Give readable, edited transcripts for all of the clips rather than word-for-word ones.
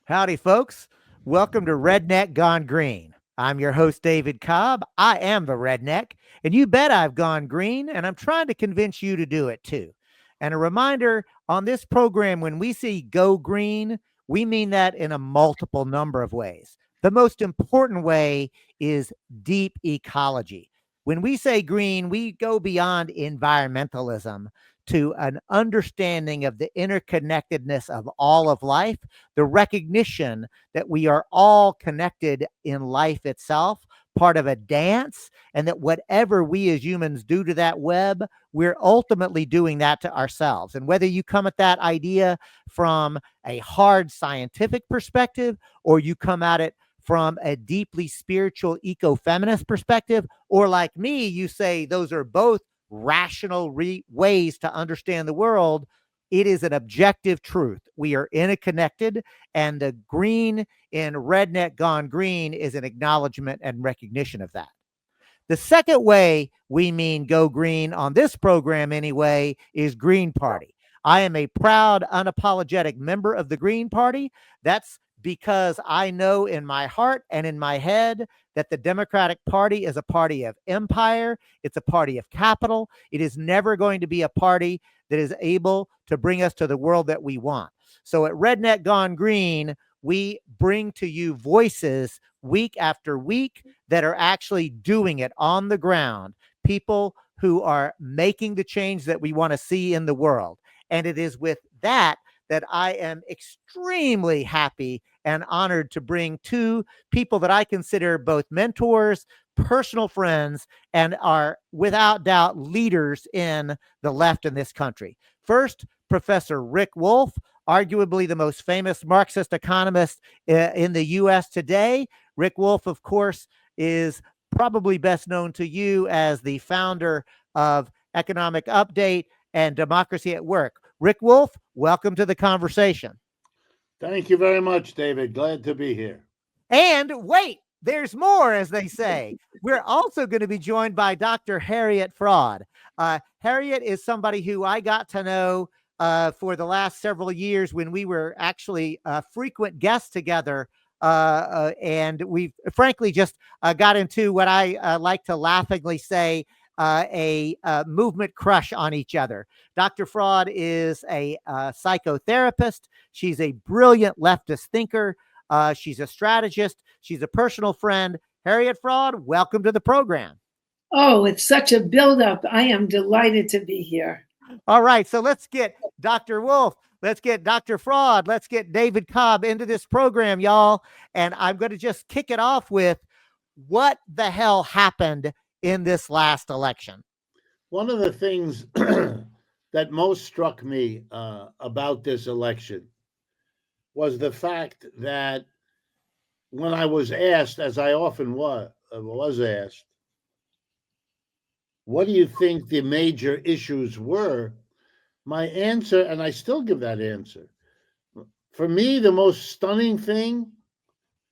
Howdy, folks. Welcome to Redneck Gone Green. I'm your host, David Cobb. I am the redneck, and you bet I've gone green, and I'm trying to convince you to do it too. And a reminder on this program, when we see go green, we mean that in a multiple number of ways. The most important way is deep ecology. When we say green, we go beyond environmentalism to an understanding of the interconnectedness of all of life, the recognition that we are all connected in life itself, part of a dance, and that whatever we as humans do to that web, we're ultimately doing that to ourselves. And whether you come at that idea from a hard scientific perspective or you come at it from a deeply spiritual eco-feminist perspective, or like me, you say those are both rational ways to understand the world, it is an objective truth. We are interconnected, and the green in Redneck Gone Green is an acknowledgement and recognition of that. The second way we mean go green on this program, anyway, is Green Party. I am a proud, unapologetic member of the Green Party. That's because I know in my heart and in my head that the Democratic Party is a party of empire. It's a party of capital. It is never going to be a party that is able to bring us to the world that we want. So at Redneck Gone Green, we bring to you voices week after week that are actually doing it on the ground, people who are making the change that we want to see in the world. And it is with that that I am extremely happy and honored to bring two people that I consider both mentors, personal friends, and are without doubt leaders in the left in this country. First, Professor Rick Wolff, arguably the most famous Marxist economist in the US today. Rick Wolff, of course, is probably best known to you as the founder of Economic Update and Democracy at Work. Rick Wolff, welcome to the conversation. Thank you very much, David. Glad to be here. And wait, there's more, as they say. We're also going to be joined by Dr. Harriet Fraad. Harriet is somebody who I got to know for the last several years when we were actually frequent guests together. And we frankly just got into what I like to laughingly say a movement crush on each other. Dr. Fraad is a psychotherapist. She's a brilliant leftist thinker. She's a strategist. She's a personal friend. Harriet Fraad, welcome to the program. Oh, it's such a buildup. I am delighted to be here. All right, so let's get Dr. Wolff. Let's get Dr. Fraad. Let's get David Cobb into this program, y'all. And I'm going to just kick it off with what the hell happened in this last election? One of the things that most struck me about this election was the fact that when I was asked, as I often was asked, what do you think the major issues were? My answer, and I still give that answer, for me, the most stunning thing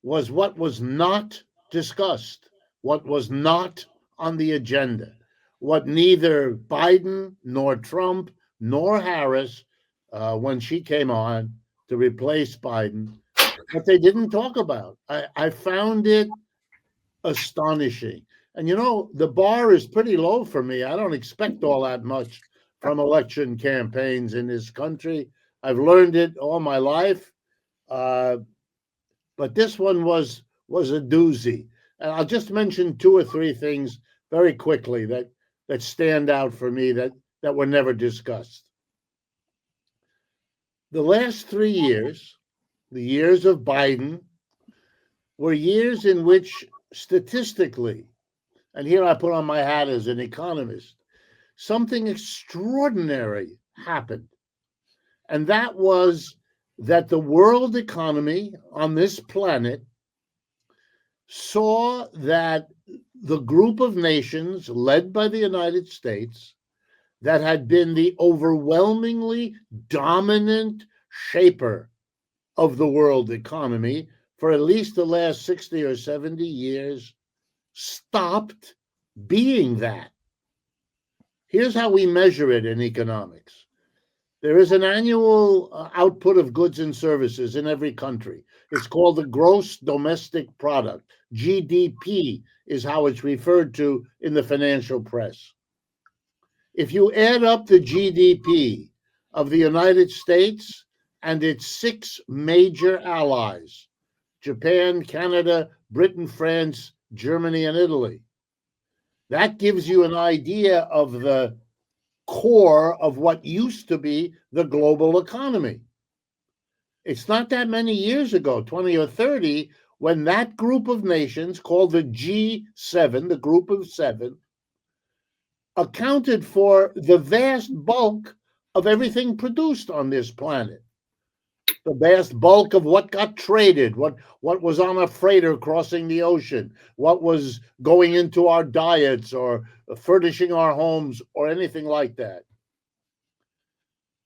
was what was not discussed, what was not on the agenda, what neither Biden nor Trump nor Harris, when she came on to replace Biden, what they didn't talk about. I found it astonishing. And you know, the bar is pretty low for me. I don't expect all that much from election campaigns in this country. I've learned it all my life. But this one was a doozy. And I'll just mention two or three things very quickly that stand out for me that were never discussed. The last 3 years, the years of Biden, were years in which statistically, and here I put on my hat as an economist, something extraordinary happened. And that was that the world economy on this planet saw that the group of nations led by the United States that had been the overwhelmingly dominant shaper of the world economy for at least the last 60 or 70 years stopped being that. Here's how we measure it in economics. There is an annual output of goods and services in every country. It's called the gross domestic product. GDP is how it's referred to in the financial press. If you add up the GDP of the United States and its 6 major allies, Japan, Canada, Britain, France, Germany, and Italy, that gives you an idea of the core of what used to be the global economy. It's not that many years ago, 20 or 30, when that group of nations called the G7, the group of 7, accounted for the vast bulk of everything produced on this planet. The vast bulk of what got traded, what was on a freighter crossing the ocean, what was going into our diets or furnishing our homes or anything like that.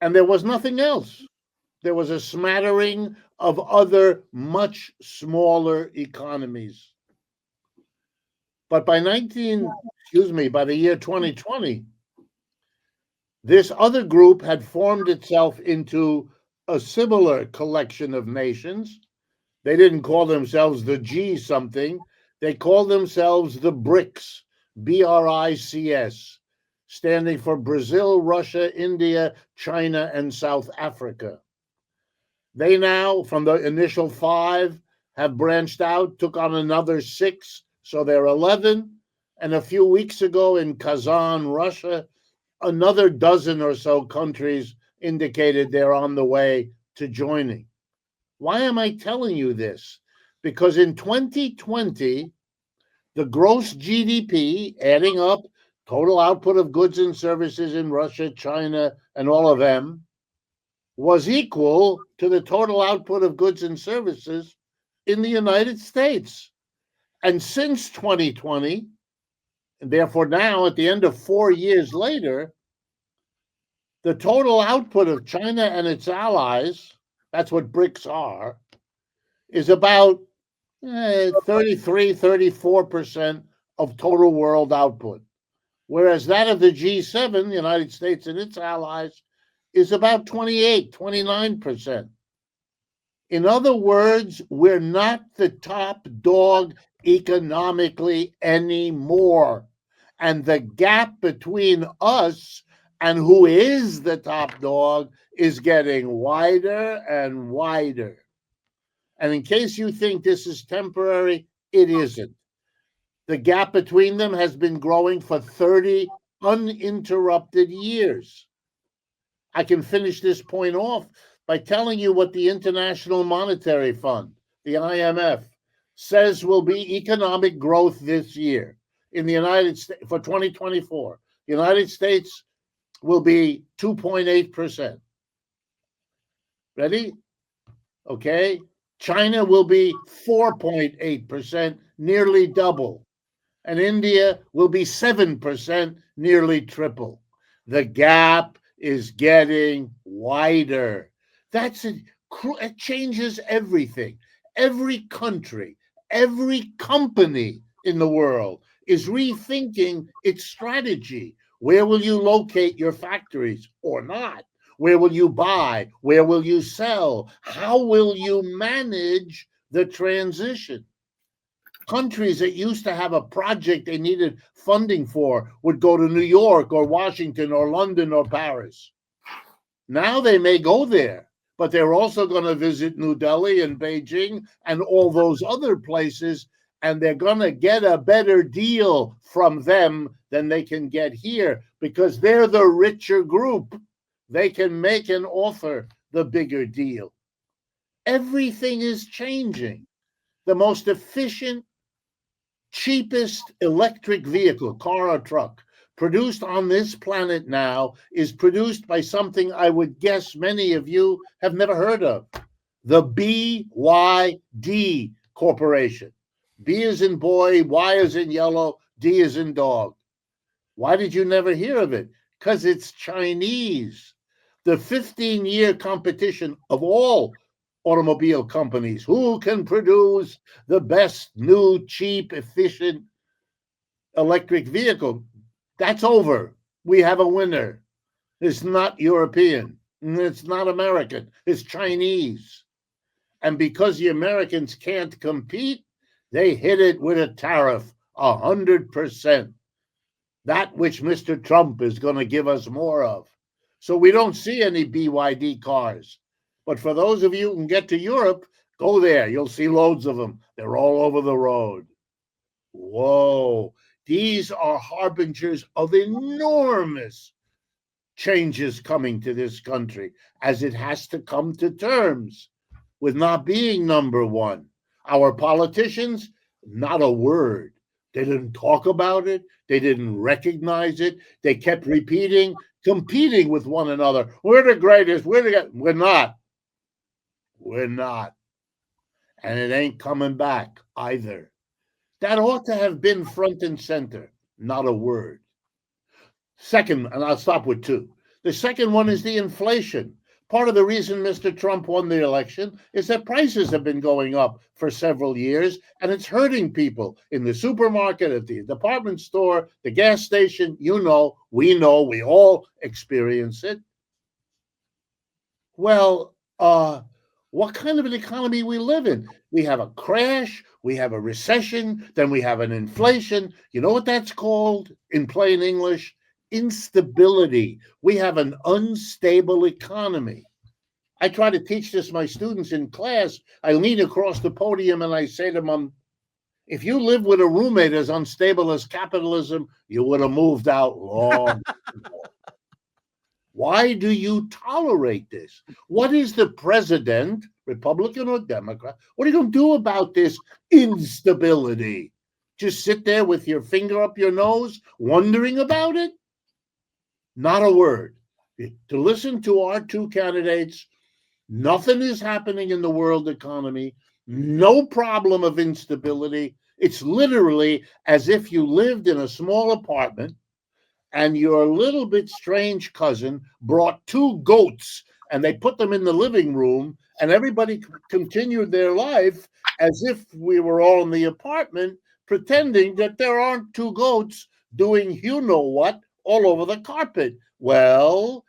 And there was nothing else. There was a smattering of other much smaller economies. But by the year 2020, this other group had formed itself into a similar collection of nations. They didn't call themselves the G something. They called themselves the BRICS, BRICS, standing for Brazil, Russia, India, China, and South Africa. They now, from the initial 5, have branched out, took on another 6, so they're 11. And a few weeks ago in Kazan, Russia, another dozen or so countries indicated they're on the way to joining. Why am I telling you this? Because in 2020, the gross GDP, adding up total output of goods and services in Russia, China, and all of them, was equal to the total output of goods and services in the United States. And since 2020, and therefore now at the end of 4 years later, the total output of China and its allies, that's what BRICS are, is about 33, 34% of total world output. Whereas that of the G7, the United States and its allies, is about 28, 29%. In other words, we're not the top dog economically anymore. And the gap between us and who is the top dog is getting wider and wider. And in case you think this is temporary, it isn't. The gap between them has been growing for 30 uninterrupted years. I can finish this point off by telling you what the International Monetary Fund, the IMF, says will be economic growth this year in the United States for 2024. The United States will be 2.8%. Ready? Okay. China will be 4.8%, nearly double. And India will be 7%, nearly triple. The gap is getting wider. It changes everything. Every country, every company in the world is rethinking its strategy. Where will you locate your factories or not? Where will you buy? Where will you sell? How will you manage the transition? Countries that used to have a project they needed funding for would go to New York or Washington or London or Paris. Now they may go there, but they're also going to visit New Delhi and Beijing and all those other places, and they're going to get a better deal from them than they can get here because they're the richer group. They can make and offer the bigger deal. Everything is changing. The most efficient, cheapest electric vehicle, car or truck, produced on this planet now is produced by something I would guess many of you have never heard of, the BYD Corporation. B is in boy, Y is in yellow, D is in dog. Why did you never hear of it? Because it's Chinese. The 15-year competition of all automobile companies, who can produce the best new, cheap, efficient electric vehicle, that's over. We have a winner. It's not European. It's not American, it's Chinese. And because the Americans can't compete, they hit it with a tariff, 100%. That which Mr. Trump is going to give us more of. So we don't see any BYD cars. But for those of you who can get to Europe, go there. You'll see loads of them. They're all over the road. Whoa. These are harbingers of enormous changes coming to this country, as it has to come to terms with not being number one. Our politicians, not a word. They didn't talk about it. They didn't recognize it. They kept repeating, competing with one another. We're the greatest. We're not. We're not. And it ain't coming back either. That ought to have been front and center. Not a word. Second, and I'll stop with two. The second one is the inflation. Part of the reason Mr. Trump won the election is that prices have been going up for several years, and it's hurting people in the supermarket, at the department store, the gas station. We all experience it. Well, what kind of an economy we live in? We have a crash, we have a recession, then we have an inflation. You know what that's called in plain English? Instability. We have an unstable economy. I try to teach this to my students in class. I lean across the podium and I say to them, if you live with a roommate as unstable as capitalism, you would have moved out long ago. Why do you tolerate this? What is the president, Republican or Democrat, what are you going to do about this instability? Just sit there with your finger up your nose, wondering about it? Not a word. To listen to our two candidates, nothing is happening in the world economy, no problem of instability. It's literally as if you lived in a small apartment and your little bit strange cousin brought two goats and they put them in the living room and everybody continued their life as if we were all in the apartment, pretending that there aren't two goats doing you know what all over the carpet. Well,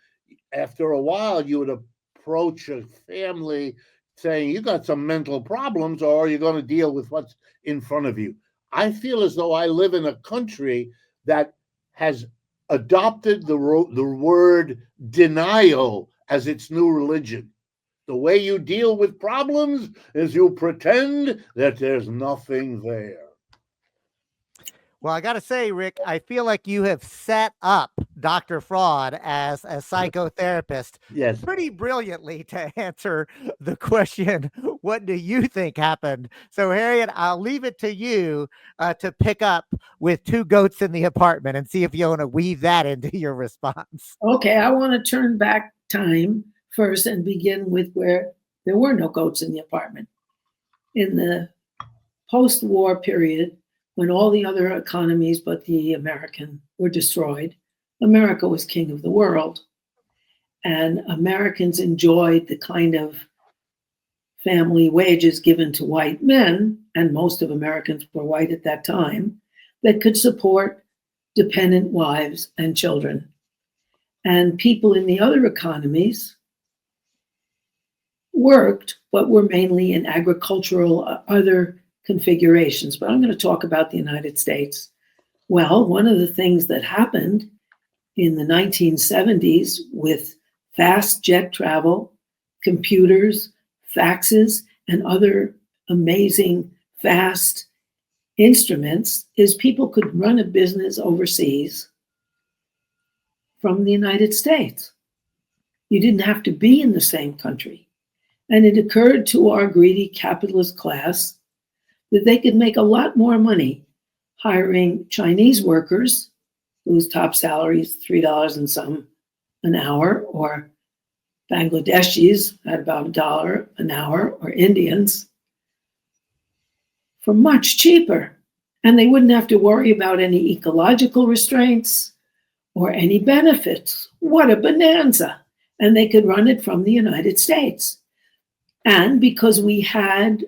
after a while, you would approach a family saying, you got some mental problems, or you're going to deal with what's in front of you. I feel as though I live in a country that has adopted the word denial as its new religion. The way you deal with problems is you pretend that there's nothing there. Well, I got to say, Rick, I feel like you have set up Dr. Fraad as a psychotherapist Yes. pretty brilliantly to answer the question, what do you think happened? So, Harriet, I'll leave it to you to pick up with two goats in the apartment and see if you want to weave that into your response. Okay, I want to turn back time first and begin with where there were no goats in the apartment. In the post-war period, when all the other economies but the American were destroyed, America was king of the world. And Americans enjoyed the kind of family wages given to white men, and most of Americans were white at that time, that could support dependent wives and children. And people in the other economies worked, but were mainly in agricultural, other configurations. But I'm going to talk about the United States. Well, one of the things that happened in the 1970s with fast jet travel, computers, faxes, and other amazing fast instruments is people could run a business overseas from the United States. You didn't have to be in the same country. And it occurred to our greedy capitalist class that they could make a lot more money hiring Chinese workers whose top salary is $3 and some an hour, or Bangladeshis at about $1 an hour, or Indians, for much cheaper. And they wouldn't have to worry about any ecological restraints or any benefits. What a bonanza. And they could run it from the United States. And because we had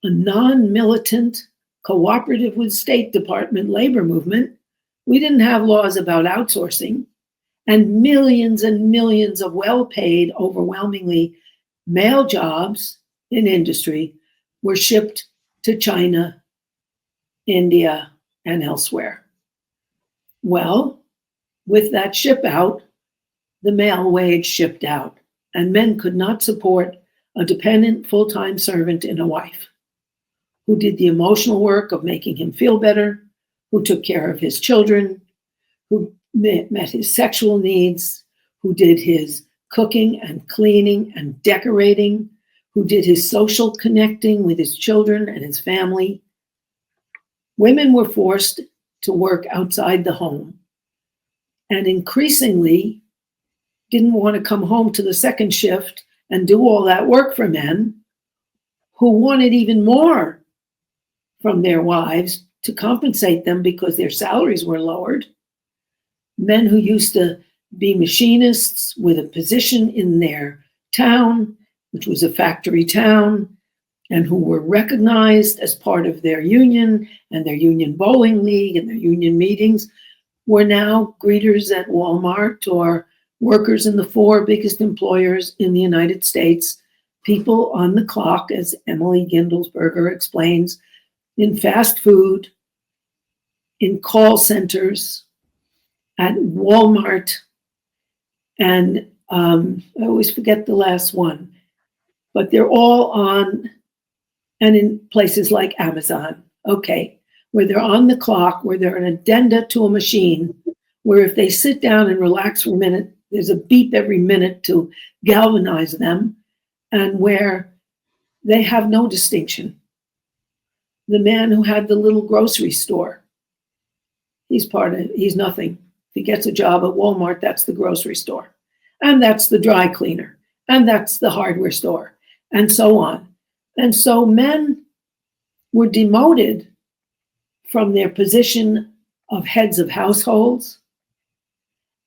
a non-militant, cooperative with State Department labor movement, we didn't have laws about outsourcing, and millions of well-paid, overwhelmingly male jobs in industry were shipped to China, India, and elsewhere. Well, with that ship out, the male wage shipped out, and men could not support a dependent full-time servant in a wife who did the emotional work of making him feel better, who took care of his children, who met his sexual needs, who did his cooking and cleaning and decorating, who did his social connecting with his children and his family. Women were forced to work outside the home and increasingly didn't want to come home to the second shift and do all that work for men who wanted even more from their wives to compensate them because their salaries were lowered. Men who used to be machinists with a position in their town, which was a factory town, and who were recognized as part of their union and their union bowling league and their union meetings, were now greeters at Walmart or workers in the 4 biggest employers in the United States, people on the clock, as Emily Gindelsberger explains, in fast food, in call centers, at Walmart, and I always forget the last one, but they're all on, and in places like Amazon, okay, where they're on the clock, where they're an addenda to a machine, where if they sit down and relax for a minute, there's a beep every minute to galvanize them, and where they have no distinction. The man who had the little grocery store, he's nothing. If he gets a job at Walmart, that's the grocery store. And that's the dry cleaner. And that's the hardware store. And so on. And so men were demoted from their position of heads of households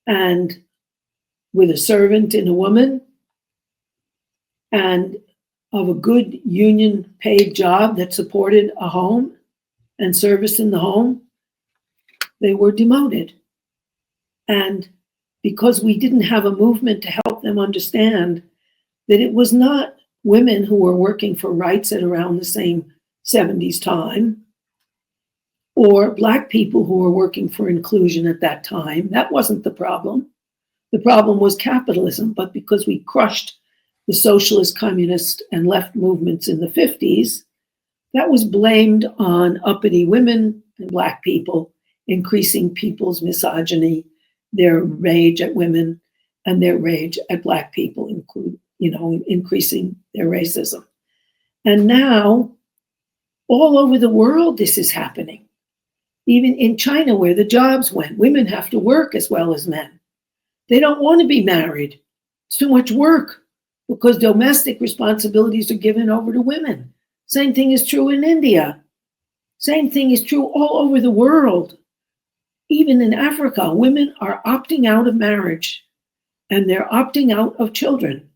and with a servant in a woman and of a good union paid job that supported a home and service in the home. They were demoted. And because we didn't have a movement to help them understand that it was not women who were working for rights at around the same 70s time, or Black people who were working for inclusion at that time, that wasn't the problem. The problem was capitalism. But because we crushed the socialist, communist, and left movements in the 50s, that was blamed on uppity women and Black people, increasing people's misogyny, their rage at women, and their rage at Black people, increasing their racism. And now, all over the world, this is happening. Even in China, where the jobs went, women have to work as well as men. They don't want to be married. It's too much work because domestic responsibilities are given over to women. Same thing is true in India. Same thing is true all over the world. Even in Africa, women are opting out of marriage and they're opting out of children.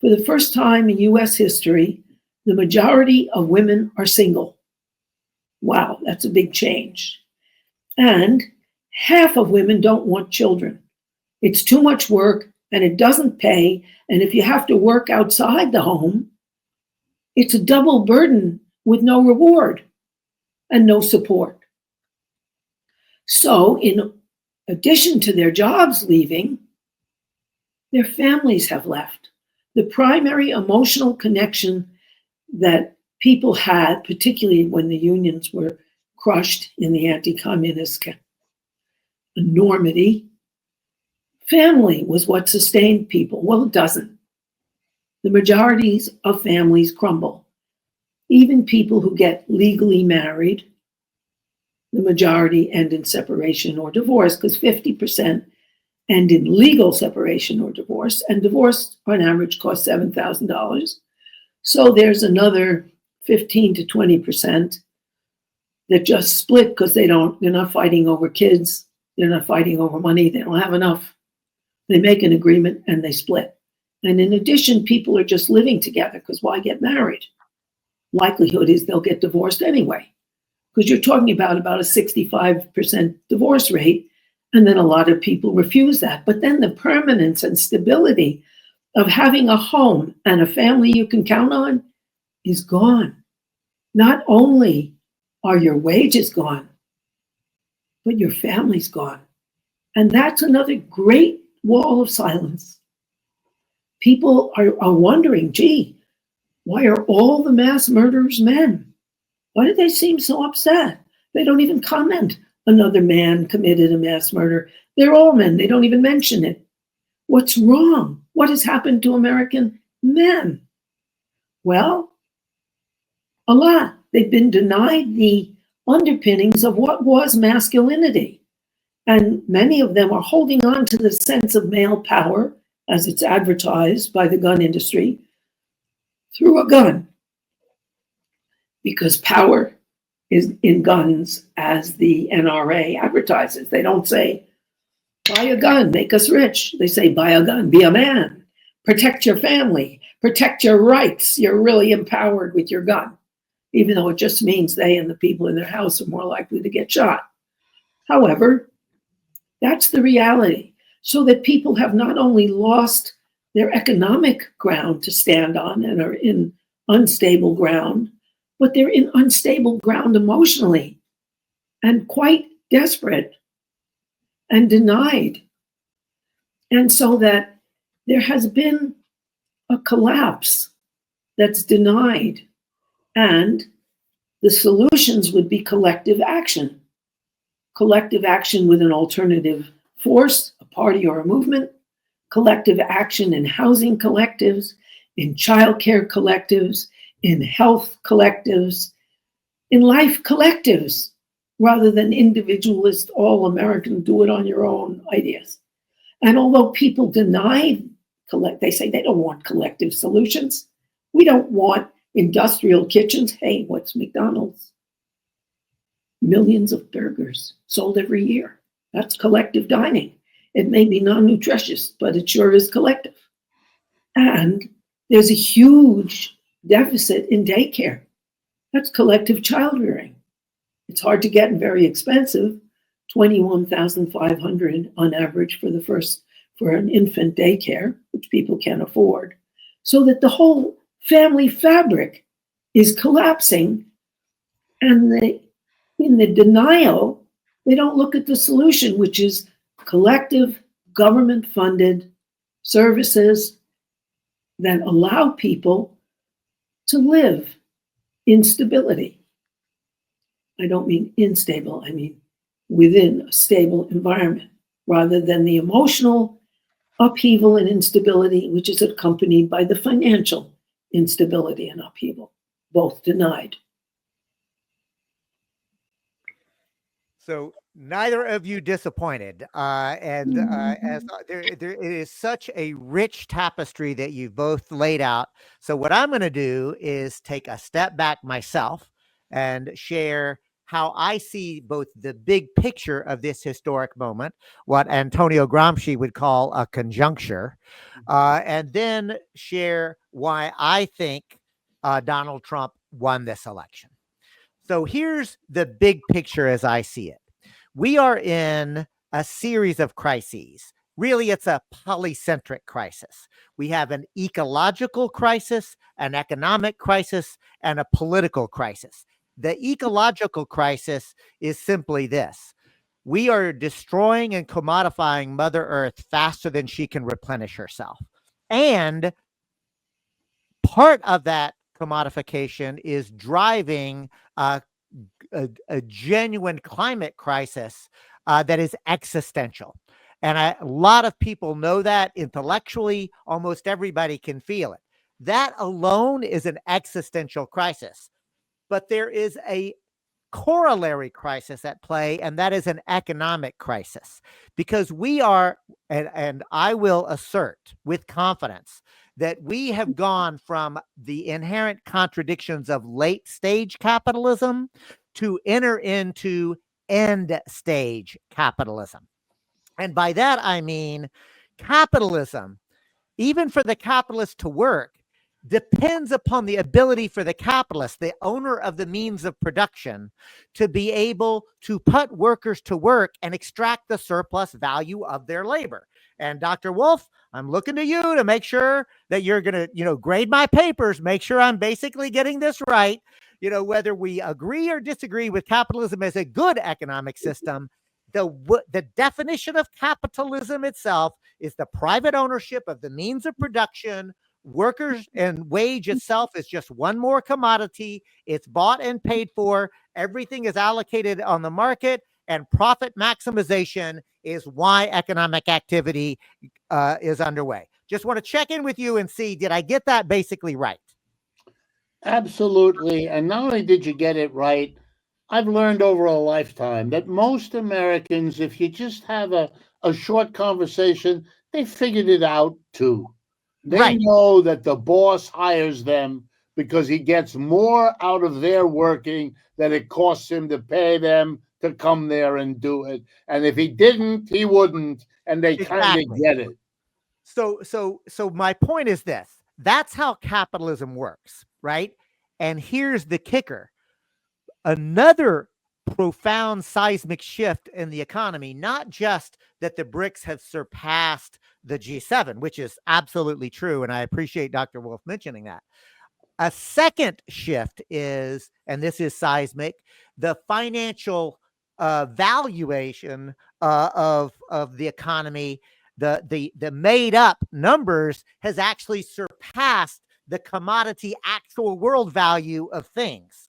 For the first time in US history, the majority of women are single. Wow, that's a big change. And half of women don't want children. It's too much work and it doesn't pay. And if you have to work outside the home, it's a double burden with no reward and no support. So in addition to their jobs leaving, their families have left. The primary emotional connection that people had, particularly when the unions were crushed in the anti-communist enormity, family was what sustained people. Well, it doesn't. The majorities of families crumble. Even people who get legally married, the majority end in separation or divorce, because 50% end in legal separation or divorce, and divorce on average costs $7,000. So there's another 15 to 20% that just split because they're not fighting over kids, they're not fighting over money, they don't have enough. They make an agreement and they split. And in addition, people are just living together because why get married? Likelihood is they'll get divorced anyway, because you're talking about a 65% divorce rate. And then a lot of people refuse that. But then the permanence and stability of having a home and a family you can count on is gone. Not only are your wages gone, but your family's gone. And that's another great wall of silence. People are wondering, gee, why are all the mass murderers men? Why do they seem so upset? They don't even comment another man committed a mass murder. They're all men. They don't even mention it. What's wrong? What has happened to American men? Well, a lot. They've been denied the underpinnings of what was masculinity. And many of them are holding on to the sense of male power as it's advertised by the gun industry through a gun. Because power is in guns as the NRA advertises. They don't say, buy a gun, make us rich. They say, buy a gun, be a man, protect your family, protect your rights. You're really empowered with your gun, even though it just means they and the people in their house are more likely to get shot. However, that's the reality. So that people have not only lost their economic ground to stand on and are in unstable ground, but they're in unstable ground emotionally and quite desperate and denied. And so that there has been a collapse that's denied. And the solutions would be collective action with an alternative force, a party or a movement, collective action in housing collectives, in childcare collectives, in health collectives, in life collectives, rather than individualist, all-American, do-it-on-your-own ideas. And although people deny, they say they don't want collective solutions. We don't want industrial kitchens. Hey, what's McDonald's? Millions of burgers sold every year. That's collective dining. It may be non-nutritious, but it sure is collective. And there's a huge deficit in daycare. That's collective child rearing. It's hard to get and very expensive, $21,500 on average for an infant daycare, which people can't afford. So that the whole family fabric is collapsing, and in the denial, they don't look at the solution, which is collective government-funded services that allow people to live in stability. I don't mean unstable, I mean within a stable environment, rather than the emotional upheaval and instability, which is accompanied by the financial instability and upheaval, both denied. So neither of you disappointed, as it is such a rich tapestry that you've both laid out. So what I'm going to do is take a step back myself and share how I see both the big picture of this historic moment, what Antonio Gramsci would call a conjuncture, and then share why I think Donald Trump won this election. So here's the big picture as I see it. We are in a series of crises. Really, it's a polycentric crisis. We have an ecological crisis, an economic crisis, and a political crisis. The ecological crisis is simply this. We are destroying and commodifying Mother Earth faster than she can replenish herself. And part of that commodification is driving a genuine climate crisis that is existential. And a lot of people know that intellectually, almost everybody can feel it. That alone is an existential crisis. But there is a corollary crisis at play, and that is an economic crisis. Because we are, and I will assert with confidence, that we have gone from the inherent contradictions of late stage capitalism to enter into end stage capitalism. And by that, I mean capitalism, even for the capitalist to work, depends upon the ability for the capitalist, the owner of the means of production, to be able to put workers to work and extract the surplus value of their labor. And Dr. Wolff, I'm looking to you to make sure that you're going to, grade my papers, make sure I'm basically getting this right. Whether we agree or disagree with capitalism as a good economic system, the definition of capitalism itself is the private ownership of the means of production. Workers and wage itself is just one more commodity. It's bought and paid for. Everything is allocated on the market, and profit maximization is why economic activity is underway. Just want to check in with you and see, did I get that basically right? Absolutely. And not only did you get it right, I've learned over a lifetime that most Americans, if you just have a short conversation, they figured it out too. They know that the boss hires them because he gets more out of their working than it costs him to pay them to come there and do it. And if he didn't, he wouldn't. And they kind of get it. So my point is this. That's how capitalism works, right? And here's the kicker. Another profound seismic shift in the economy, not just that the BRICS have surpassed the G7, which is absolutely true. And I appreciate Dr. Wolff mentioning that. A second shift is, and this is seismic, the financial valuation of the economy, the made up numbers has actually surpassed the commodity actual world value of things.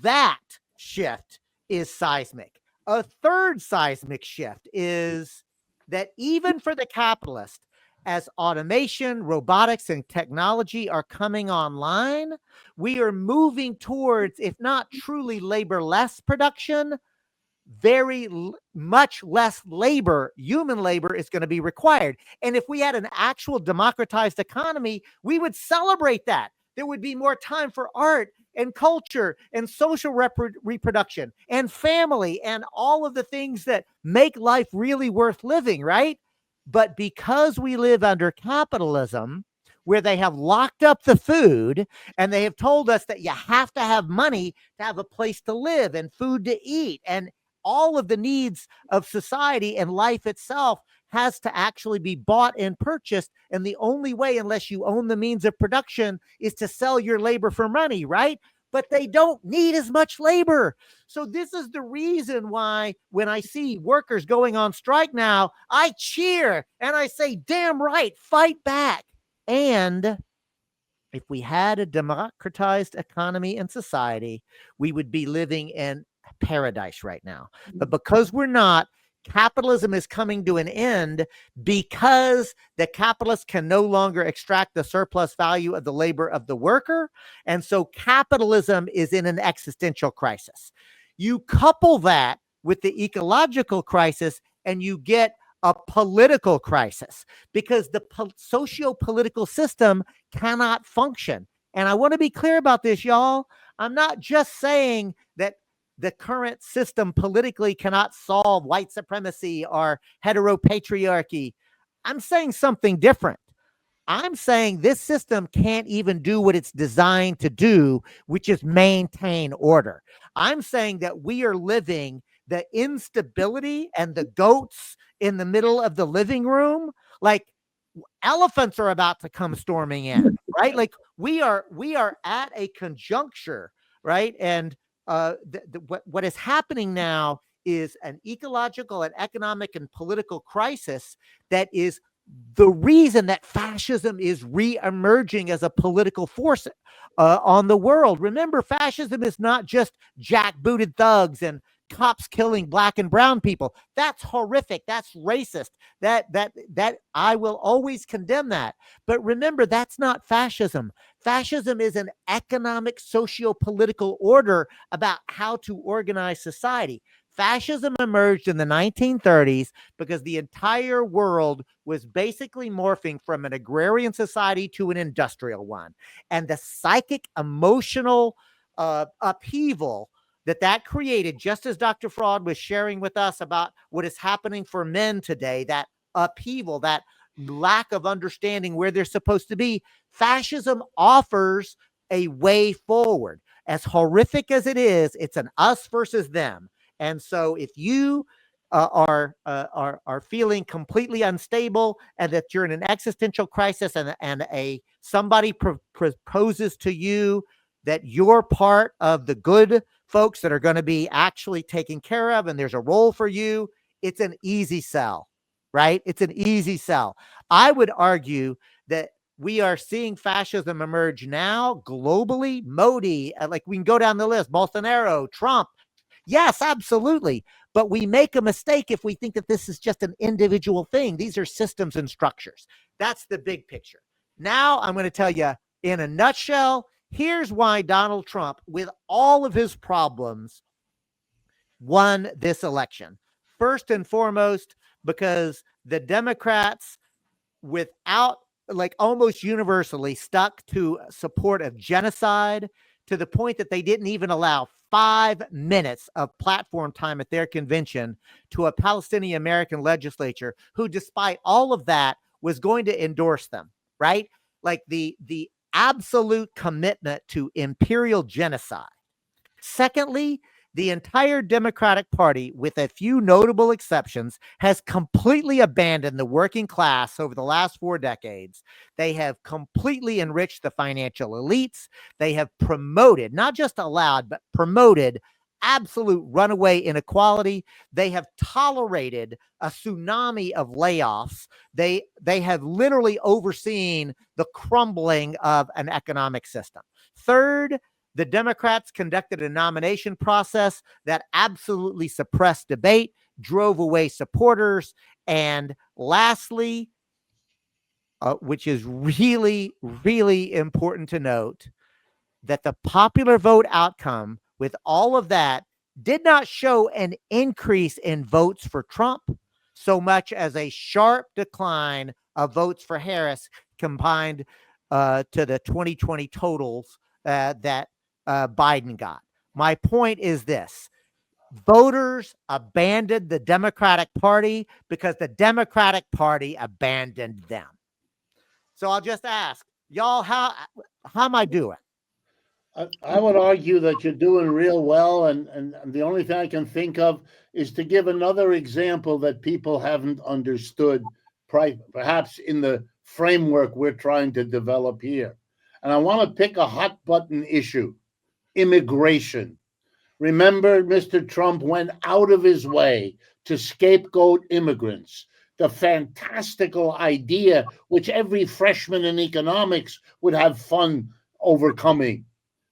That shift is seismic. A third seismic shift is that even for the capitalist, as automation, robotics, and technology are coming online, we are moving towards, if not truly labor-less production, much less labor, human labor, is going to be required. And if we had an actual democratized economy, we would celebrate that. There would be more time for art and culture and social reproduction and family and all of the things that make life really worth living, right? But because we live under capitalism, where they have locked up the food and they have told us that you have to have money to have a place to live and food to eat, and all of the needs of society and life itself has to actually be bought and purchased. And the only way, unless you own the means of production, is to sell your labor for money, right? But they don't need as much labor. So this is the reason why when I see workers going on strike now, I cheer and I say, damn right, fight back. And if we had a democratized economy and society, we would be living in paradise right now. But because we're not, capitalism is coming to an end because the capitalists can no longer extract the surplus value of the labor of the worker. And so capitalism is in an existential crisis. You couple that with the ecological crisis and you get a political crisis, because the socio-political system cannot function. And I want to be clear about this, y'all. I'm not just saying that the current system politically cannot solve white supremacy or heteropatriarchy. I'm saying something different. I'm saying this system can't even do what it's designed to do, which is maintain order. I'm saying that we are living the instability and the goats in the middle of the living room, like elephants are about to come storming in, right? Like we are at a conjuncture, right? And what is happening now is an ecological and economic and political crisis that is the reason that fascism is re-emerging as a political force on the world. Remember, fascism is not just jackbooted thugs and cops killing black and brown people. That's horrific. That's racist. That I will always condemn that. But remember, that's not fascism. Fascism is an economic, socio-political order about how to organize society. Fascism emerged in the 1930s because the entire world was basically morphing from an agrarian society to an industrial one. And the psychic, emotional upheaval that created, just as Dr. Fraad was sharing with us about what is happening for men today, that upheaval, that lack of understanding where they're supposed to be, fascism offers a way forward. As horrific as it is, it's an us versus them. And so if you are feeling completely unstable and that you're in an existential crisis, and somebody proposes to you that you're part of the good folks that are going to be actually taken care of and there's a role for you, it's an easy sell, right? It's an easy sell. I would argue that we are seeing fascism emerge now globally. Modi, like we can go down the list, Bolsonaro, Trump. Yes, absolutely. But we make a mistake if we think that this is just an individual thing. These are systems and structures. That's the big picture. Now I'm going to tell you in a nutshell, here's why Donald Trump, with all of his problems, won this election. First and foremost, because the Democrats, without like almost universally, stuck to support of genocide to the point that they didn't even allow 5 minutes of platform time at their convention to a Palestinian American legislature who, despite all of that, was going to endorse them, right? Like the absolute commitment to imperial genocide. Secondly, the entire Democratic Party, with a few notable exceptions, has completely abandoned the working class over the last 4 decades. They have completely enriched the financial elites. They have promoted, not just allowed, but promoted absolute runaway inequality. They have tolerated a tsunami of layoffs. They have literally overseen the crumbling of an economic system. Third, the Democrats conducted a nomination process that absolutely suppressed debate, drove away supporters, and lastly, which is really, really important to note, that the popular vote outcome with all of that did not show an increase in votes for Trump so much as a sharp decline of votes for Harris combined to the 2020 totals that Biden got. My point is this: voters abandoned the Democratic Party because the Democratic Party abandoned them. So I'll just ask y'all, how am I doing? I would argue that you're doing real well, and the only thing I can think of is to give another example that people haven't understood, perhaps in the framework we're trying to develop here. And I want to pick a hot button issue: immigration. Remember, Mr. Trump went out of his way to scapegoat immigrants. The fantastical idea, which every freshman in economics would have fun overcoming.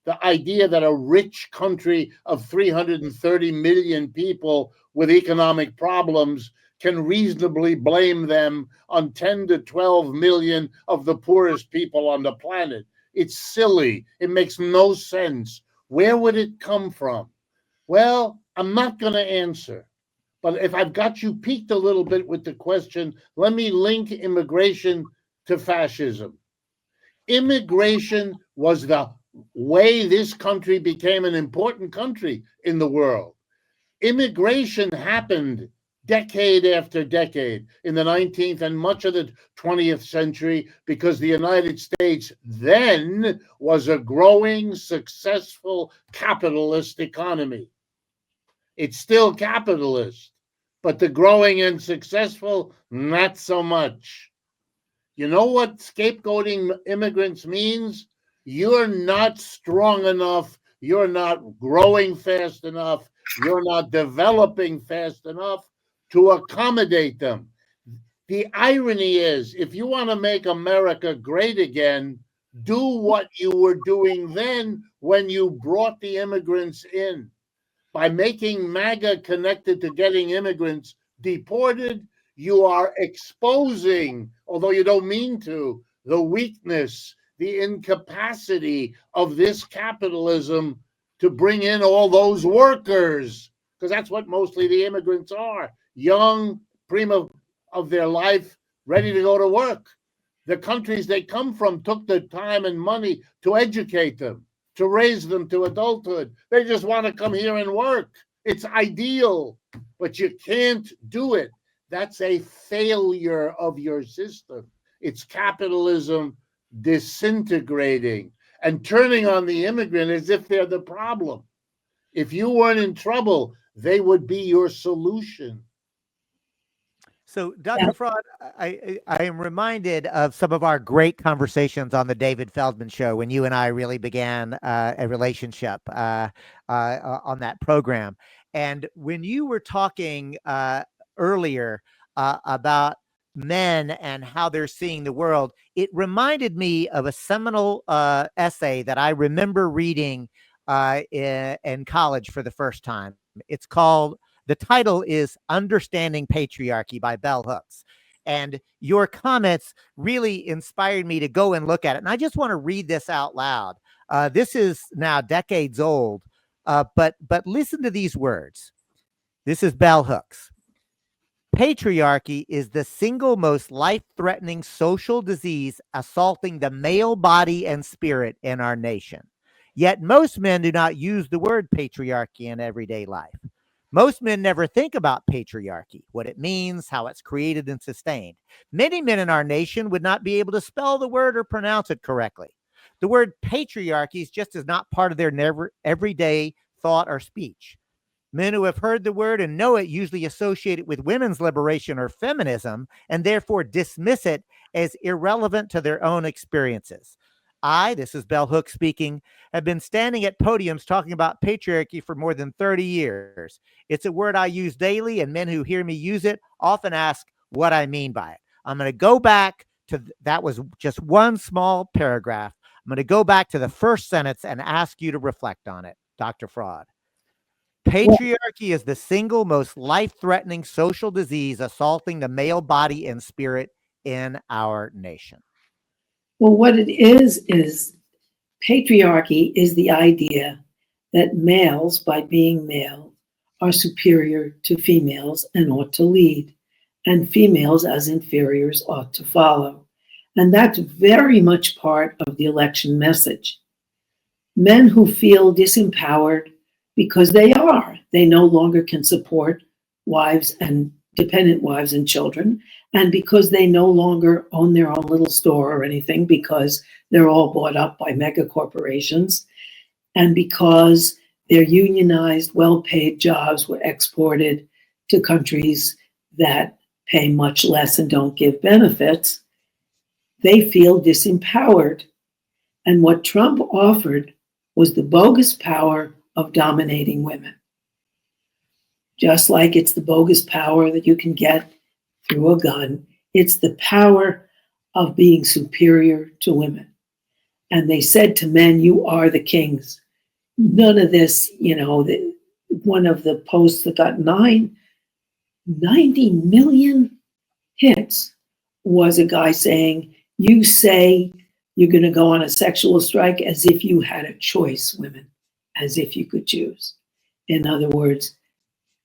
The idea that a rich country of 330 million people with economic problems can reasonably blame them on 10 to 12 million of the poorest people on the planet. It's silly. It makes no sense. Where would it come from? Well, I'm not going to answer. But if I've got you piqued a little bit with the question, let me link immigration to fascism. Immigration was the way this country became an important country in the world. Immigration happened decade after decade in the 19th and much of the 20th century because the United States then was a growing, successful capitalist economy. It's still capitalist, but the growing and successful, not so much. You know what scapegoating immigrants means? You're not strong enough. You're not growing fast enough. You're not developing fast enough to accommodate them. The irony is, if you want to make America great again, do what you were doing then when you brought the immigrants in. By making MAGA connected to getting immigrants deported, you are exposing, although you don't mean to, the weakness, the incapacity of this capitalism to bring in all those workers, because that's what mostly the immigrants are: young, prima of their life, ready to go to work. The countries they come from took the time and money to educate them, to raise them to adulthood. They just want to come here and work. It's ideal, but you can't do it. That's a failure of your system. It's capitalism disintegrating and turning on the immigrant as if they're the problem. If you weren't in trouble, they would be your solution. So, Dr. Fraad, I am reminded of some of our great conversations on the David Feldman show when you and I really began a relationship on that program. And when you were talking earlier about men and how they're seeing the world, it reminded me of a seminal essay that I remember reading in college for the first time. It's called The title is Understanding Patriarchy by Bell Hooks. And your comments really inspired me to go and look at it. And I just want to read this out loud. This is now decades old, but listen to these words. This is Bell Hooks. Patriarchy is the single most life-threatening social disease assaulting the male body and spirit in our nation. Yet most men do not use the word patriarchy in everyday life. Most men never think about patriarchy, what it means, how it's created and sustained. Many men in our nation would not be able to spell the word or pronounce it correctly. The word patriarchy is just as not part of their everyday thought or speech. Men who have heard the word and know it usually associate it with women's liberation or feminism and therefore dismiss it as irrelevant to their own experiences. I, this is Bell Hooks speaking, have been standing at podiums talking about patriarchy for more than 30 years. It's a word I use daily, and men who hear me use it often ask what I mean by it. I'm going to go back to, that was just one small paragraph. I'm going to go back to the first sentence and ask you to reflect on it, Dr. Fraad. Patriarchy is the single most life-threatening social disease assaulting the male body and spirit in our nation. Well, what it is patriarchy is the idea that males, by being male, are superior to females and ought to lead, and females as inferiors ought to follow. And that's very much part of the election message. Men who feel disempowered because they no longer can support wives and dependent wives and children, and because they no longer own their own little store or anything because they're all bought up by mega corporations, and because their unionized, well-paid jobs were exported to countries that pay much less and don't give benefits, they feel disempowered. And what Trump offered was the bogus power of dominating women. Just like it's the bogus power that you can get through a gun, it's the power of being superior to women. And they said to men, you are the kings. None of this, one of the posts that got 90 million hits was a guy saying, you say you're going to go on a sexual strike as if you had a choice, women, as if you could choose. In other words,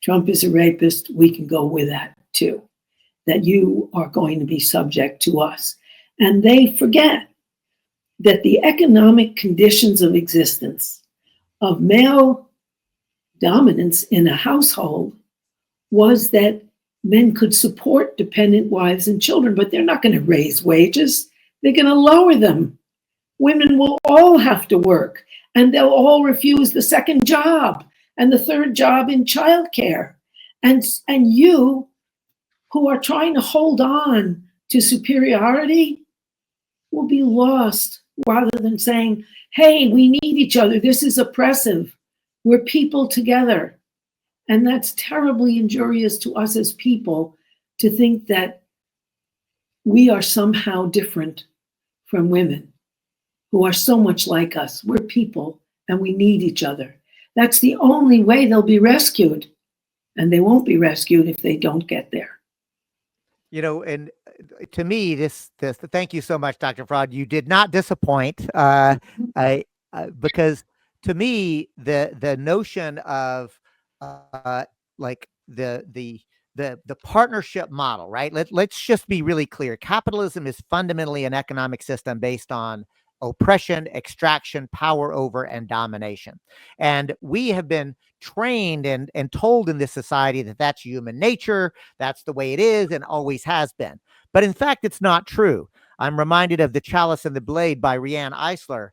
Trump is a rapist, we can go with that too, that you are going to be subject to us. And they forget that the economic conditions of existence of male dominance in a household was that men could support dependent wives and children, but they're not going to raise wages. They're going to lower them. Women will all have to work, and they'll all refuse the second job and the third job in childcare. And you, who are trying to hold on to superiority, will be lost rather than saying, hey, we need each other. This is oppressive. We're people together. And that's terribly injurious to us as people to think that we are somehow different from women who are so much like us. We're people and we need each other. That's the only way they'll be rescued. And they won't be rescued if they don't get there. And to me, this thank you so much, Dr. Fraad. You did not disappoint. Because to me, the notion of like the partnership model, right? Let's just be really clear. Capitalism is fundamentally an economic system based on oppression, extraction, power over, and domination. And we have been trained and told in this society that that's human nature, that's the way it is and always has been. But in fact, it's not true. I'm reminded of The Chalice and the Blade by Riane Eisler,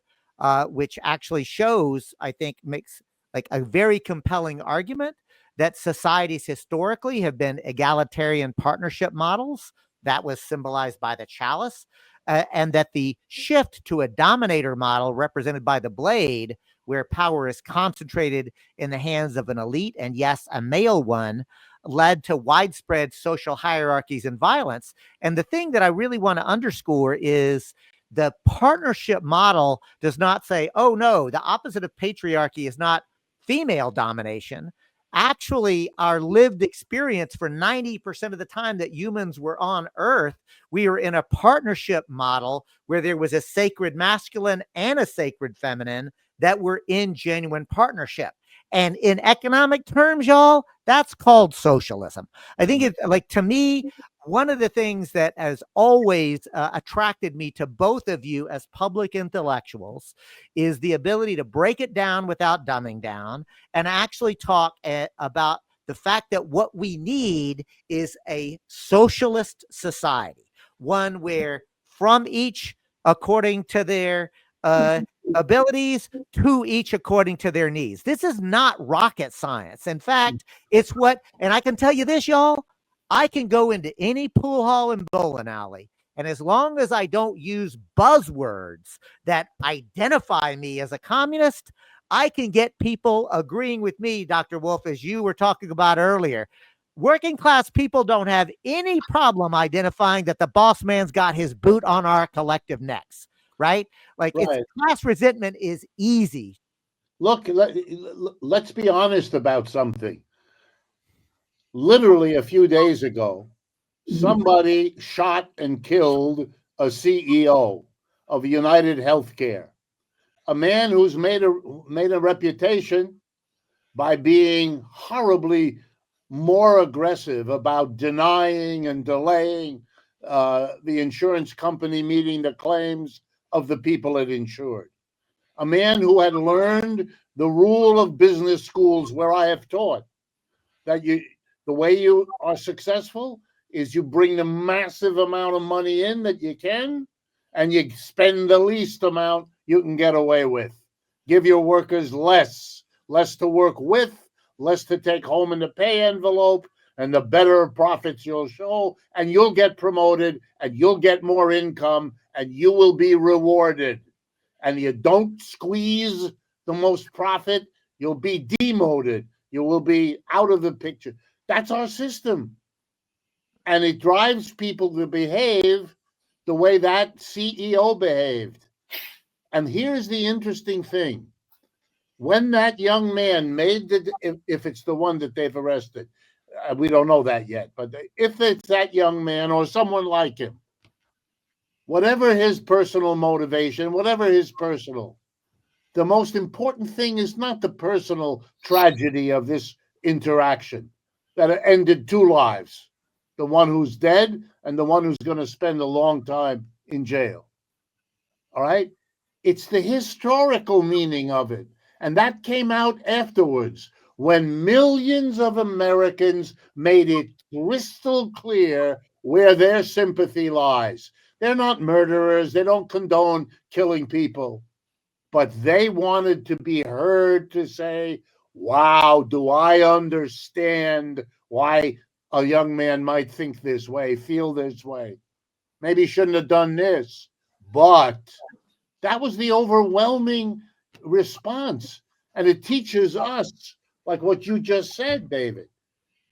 which actually shows, I think, makes like a very compelling argument that societies historically have been egalitarian partnership models. That was symbolized by the chalice, and that the shift to a dominator model represented by the blade, where power is concentrated in the hands of an elite, and yes, a male one, led to widespread social hierarchies and violence. And the thing that I really want to underscore is the partnership model does not say, oh no, the opposite of patriarchy is not female domination. Actually, our lived experience for 90% of the time that humans were on Earth, we were in a partnership model where there was a sacred masculine and a sacred feminine that were in genuine partnership. And in economic terms, y'all, that's called socialism. I think it's like, to me, one of the things that has always attracted me to both of you as public intellectuals is the ability to break it down without dumbing down and actually talk about the fact that what we need is a socialist society, one where from each according to their abilities, to each according to their needs. This is not rocket science. In fact, it's what, and I can tell you this, y'all, I can go into any pool hall and bowling alley, and as long as I don't use buzzwords that identify me as a communist, I can get people agreeing with me, Dr. Wolff, as you were talking about earlier. Working class people don't have any problem identifying that the boss man's got his boot on our collective necks, right? Like, Right. it's class resentment is easy. Look, let's be honest about something. Literally a few days ago, somebody shot and killed a CEO of United Healthcare, a man who's made a reputation by being horribly more aggressive about denying and delaying the insurance company meeting the claims of the people it insured. A man who had learned the rule of business schools where I have taught that the way you are successful is you bring the massive amount of money in that you can, and you spend the least amount you can get away with. Give your workers less to work with, less to take home in the pay envelope, and the better profits you'll show, and you'll get promoted, and you'll get more income, and you will be rewarded. And you don't squeeze the most profit, you'll be demoted. You will be out of the picture. That's our system. And it drives people to behave the way that CEO behaved. And here's the interesting thing. When that young man made if it's the one that they've arrested, we don't know that yet, but if it's that young man or someone like him, whatever his personal motivation, whatever his personal, the most important thing is not the personal tragedy of this interaction that ended two lives, the one who's dead and the one who's going to spend a long time in jail. All right? It's the historical meaning of it. And that came out afterwards when millions of Americans made it crystal clear where their sympathy lies. They're not murderers. They don't condone killing people. But they wanted to be heard to say, wow, do I understand why a young man might think this way, feel this way? Maybe he shouldn't have done this. But that was the overwhelming response. And it teaches us, like what you just said, David,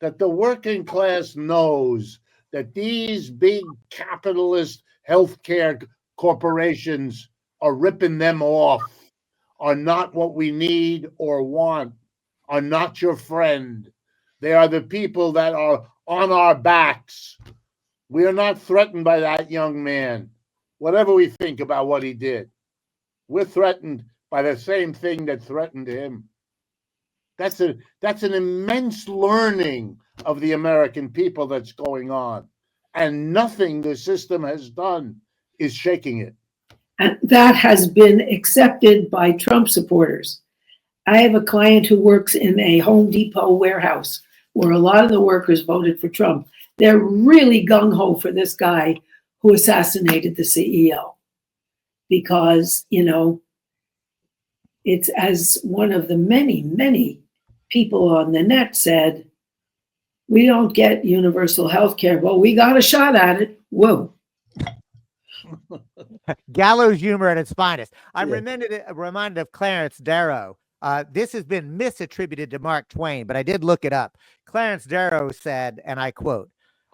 that the working class knows that these big capitalist healthcare corporations are ripping them off, are not what we need or want, are not your friend. They are the people that are on our backs. We are not threatened by that young man, whatever we think about what he did. We're threatened by the same thing that threatened him. That's an immense learning of the American people that's going on. And nothing the system has done is shaking it. And that has been accepted by Trump supporters. I have a client who works in a Home Depot warehouse where a lot of the workers voted for Trump. They're really gung-ho for this guy who assassinated the CEO because, it's as one of the many, many people on the net said, we don't get universal health care. Well, we got a shot at it. Whoa. Gallows humor at its finest. I'm Yeah. reminded of Clarence Darrow. This has been misattributed to Mark Twain, but I did look it up. Clarence Darrow said, and I quote,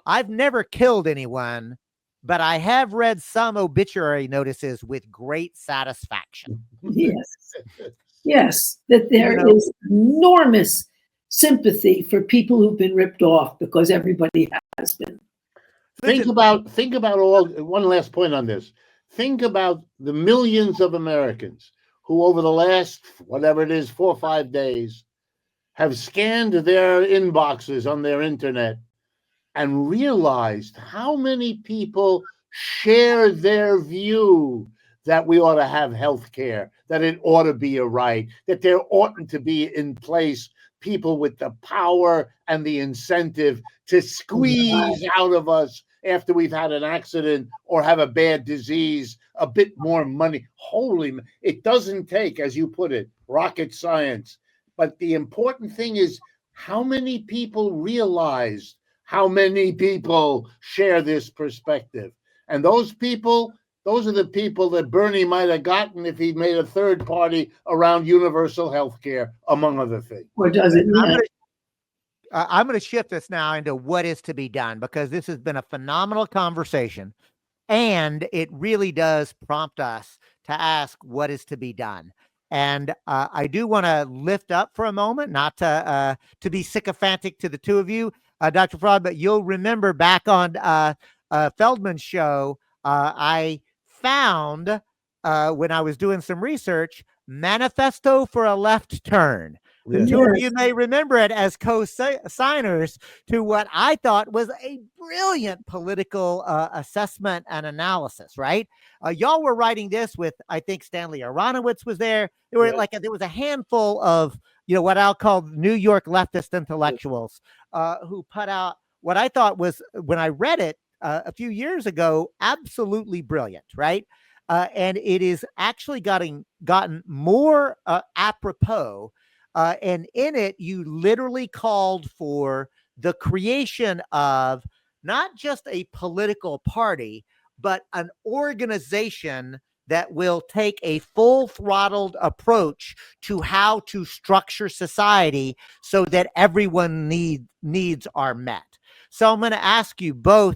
"I've never killed anyone, but I have read some obituary notices with great satisfaction." Yes. Yes. That there You know, is enormous sympathy for people w'ho've been ripped off because everybody has been. Think about all. One last point on this. Think about the millions of Americans who, over the last whatever it is, 4 or 5 days, have scanned their inboxes on their internet and realized how many people share their view that we ought to have health care, that it ought to be a right, that there oughtn't to be in place people with the power and the incentive to squeeze out of us after we've had an accident or have a bad disease a bit more money. It doesn't take, as you put it, rocket science. But the important thing is how many people realized how many people share this perspective. And those are the people that Bernie might have gotten if he made a third party around universal health care, among other things. Or does it? I'm going to shift this now into what is to be done, because this has been a phenomenal conversation, and it really does prompt us to ask what is to be done. And I do want to lift up for a moment, not to be sycophantic to the two of you, Dr. Fraad, but you'll remember back on Feldman's show, I found when I was doing some research, Manifesto for a Left Turn. The two of you may remember it as co-signers to what I thought was a brilliant political assessment and analysis, right? Y'all were writing this with, I think Stanley Aronowitz was there. There were there was a handful of, what I'll call New York leftist intellectuals who put out what I thought was, when I read it a few years ago, absolutely brilliant, right? And it is actually gotten more apropos. And in it, you literally called for the creation of not just a political party, but an organization that will take a full-throttled approach to how to structure society so that everyone needs are met. So I'm going to ask you both,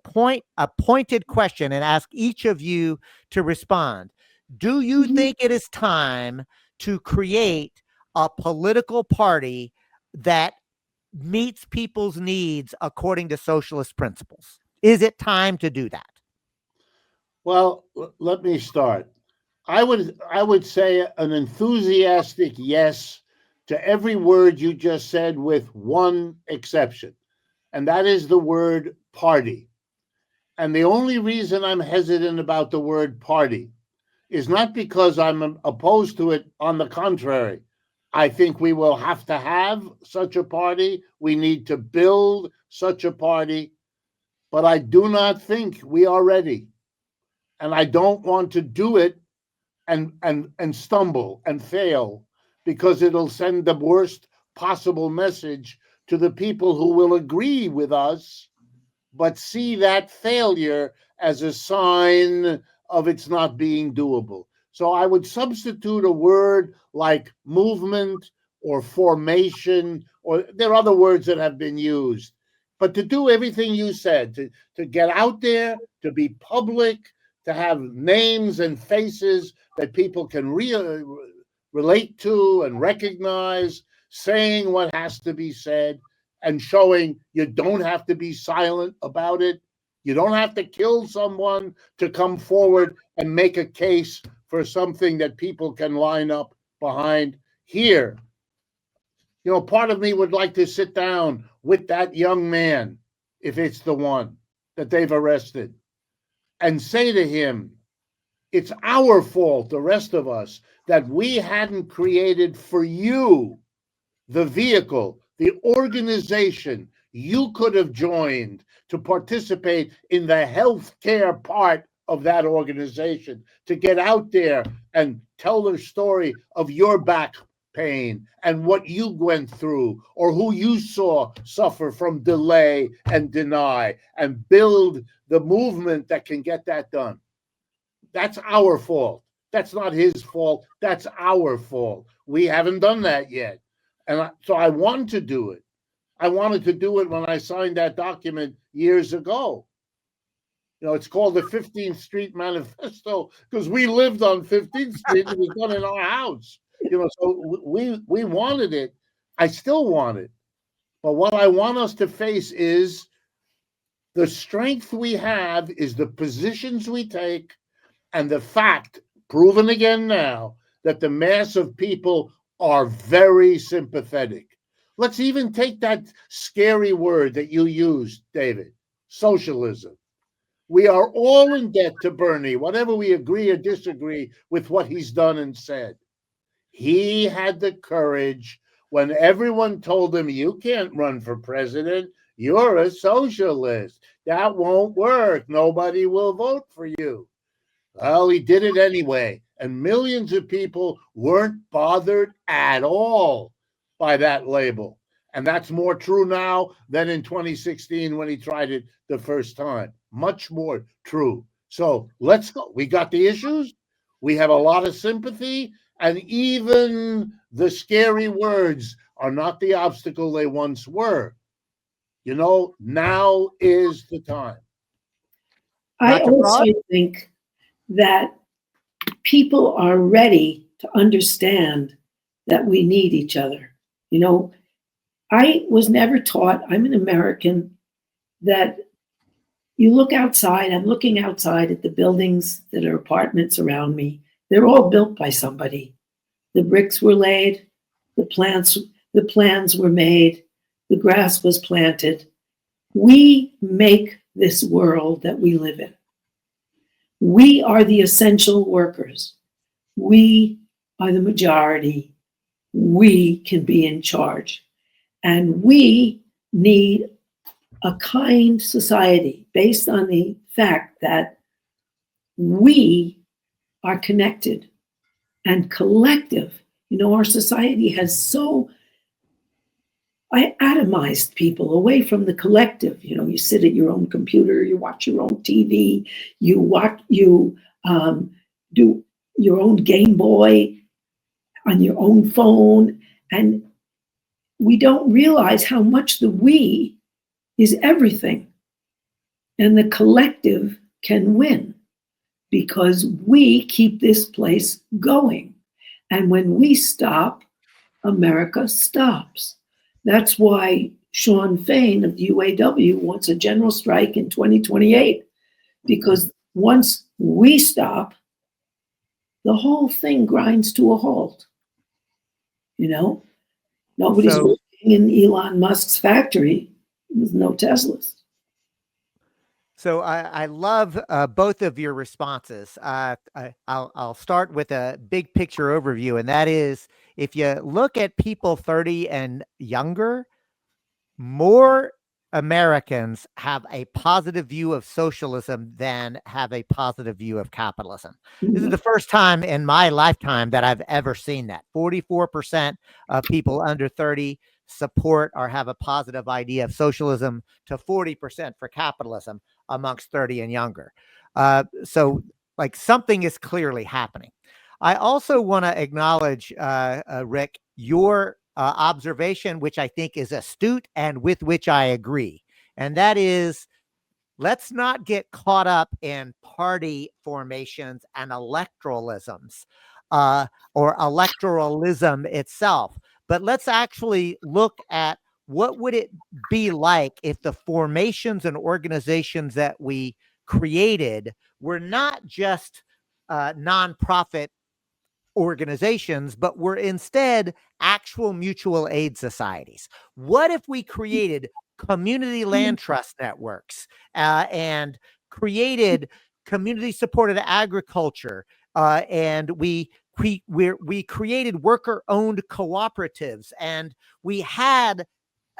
point a pointed question and ask each of you to respond. Do you think it is time to create a political party that meets people's needs according to socialist principles? Is it time to do that? Well, let me start. I would say an enthusiastic yes to every word you just said, with one exception, and that is the word party. And the only reason I'm hesitant about the word party is not because I'm opposed to it. On the contrary, I think we will have to have such a party. We need to build such a party, but I do not think we are ready. And I don't want to do it and stumble and fail, because it'll send the worst possible message to the people who will agree with us, but see that failure as a sign of it's not being doable. So I would substitute a word like movement or formation, or there are other words that have been used. But to do everything you said, to get out there, to be public, to have names and faces that people can relate to and recognize, saying what has to be said, and showing you don't have to be silent about it. You don't have to kill someone to come forward and make a case for something that people can line up behind. Here, part of me would like to sit down with that young man, if it's the one that they've arrested, and say to him, It's our fault, the rest of us, that we hadn't created for you the vehicle, the organization you could have joined to participate in the healthcare part of that organization, to get out there and tell the story of your back pain and what you went through, or who you saw suffer from delay and deny, and build the movement that can get that done. That's our fault. That's not his fault. That's our fault. We haven't done that yet. So I wanted to do it. I wanted to do it when I signed that document years ago. It's called the 15th Street Manifesto because we lived on 15th Street. It was done in our house. So we wanted it. I still want it. But what I want us to face is the strength we have is the positions we take, and the fact, proven again now, that the mass of people are very sympathetic. Let's even take that scary word that you used, David, socialism. We are all in debt to Bernie, whatever we agree or disagree with what he's done and said. He had the courage when everyone told him, you can't run for president. You're a socialist. That won't work. Nobody will vote for you. Well, he did it anyway, and millions of people weren't bothered at all by that label. And that's more true now than in 2016 when he tried it the first time. Much more true. So let's go. We got the issues. We have a lot of sympathy, and even the scary words are not the obstacle they once were. Now is the time. I also think that people are ready to understand that we need each other. I was never taught, I'm an American, that you look outside, I'm looking outside at the buildings that are apartments around me. They're all built by somebody. The bricks were laid, the plans were made, the grass was planted. We make this world that we live in. We are the essential workers. We are the majority. We can be in charge. And we need a kind society based on the fact that we are connected and collective. Our society has so atomized people away from the collective. You sit at your own computer, you watch your own TV, you do your own Game Boy on your own phone, and we don't realize how much the we is everything, and the collective can win because we keep this place going. And when we stop, America stops. That's why Sean Fain of the UAW wants a general strike in 2028, because once we stop, the whole thing grinds to a halt. Nobody's working in Elon Musk's factory with no Teslas. So I love both of your responses. I'll start with a big picture overview, and that is, if you look at people 30 and younger, more Americans have a positive view of socialism than have a positive view of capitalism. This is the first time in my lifetime that I've ever seen that. 44% of people under 30 support or have a positive idea of socialism, to 40% for capitalism amongst 30 and younger. So like something is clearly happening. I also want to acknowledge, Rick, your observation, which I think is astute and with which I agree. And that is, let's not get caught up in party formations and electoralisms or electoralism itself. But let's actually look at what would it be like if the formations and organizations that we created were not just nonprofit organizations, but were instead actual mutual aid societies. What if we created community land trust networks and created community supported agriculture, and we created worker owned cooperatives, and we had